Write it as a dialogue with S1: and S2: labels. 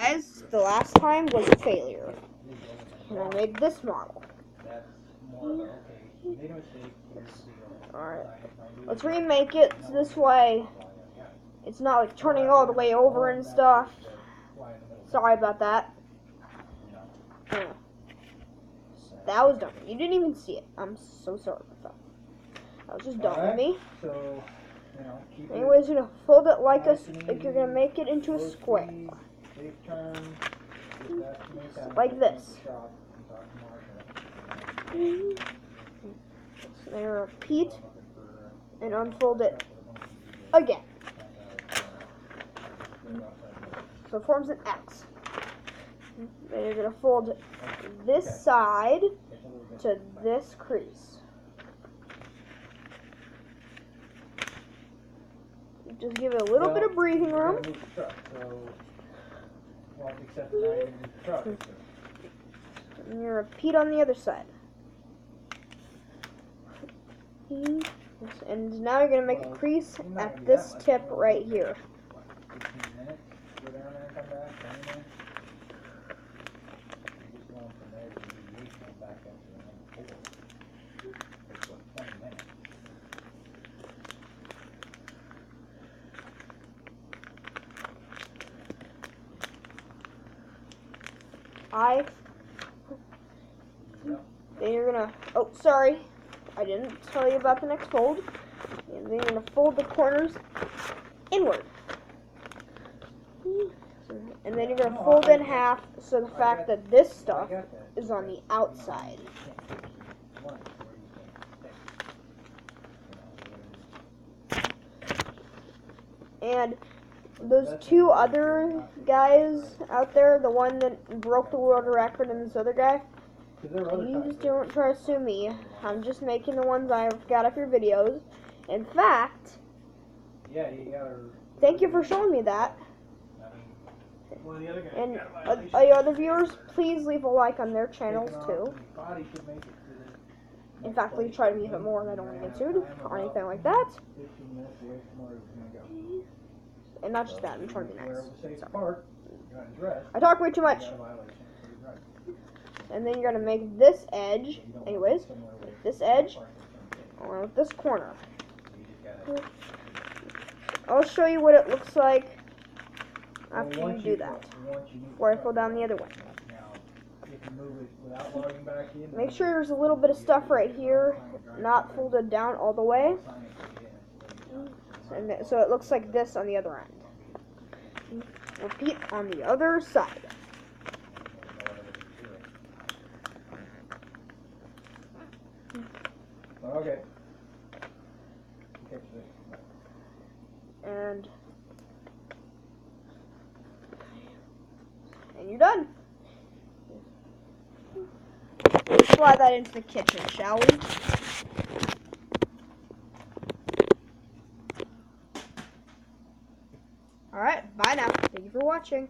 S1: guys, the last time was a failure. And I made this model. Alright. Let's remake it this way. It's not like turning all the way over and stuff. Sorry about that. That was dumb. You didn't even see it. I'm so sorry about that. That was just dumb of me. Anyways, you're gonna fold it like you're gonna make it into a square. Like this. So then repeat and unfold it again. So it forms an X. Then you're going to fold this side to this crease. Just give it a little bit of breathing room. And you repeat on the other side. And now you're going to make a crease at this tip right here. Then you're gonna, oh sorry, I didn't tell you about the next fold. And then you're gonna fold the corners inward. And then you're gonna fold in half so the fact that this stuff is on the outside. And those two other guys out there, the one that broke the world record and this other guy, please don't try to sue me. I'm just making the ones I've got up your videos. In fact, thank you for showing me that. And other viewers, please leave a like on their channels too. In fact, please try to leave it more and I don't want to get sued or anything like that. And not just that, I'm trying to be nice. Sorry. I talk way too much. And then you're going to make this edge, anyways, this edge, along with this corner. I'll show you what it looks like after you do that, before I fold down the other one. Make sure there's a little bit of stuff right here, not folded down all the way. And so it looks like this on the other end. Repeat on the other side.
S2: Okay.
S1: And you're done. Let's fly that into the kitchen, shall we? Alright, bye now. Thank you for watching.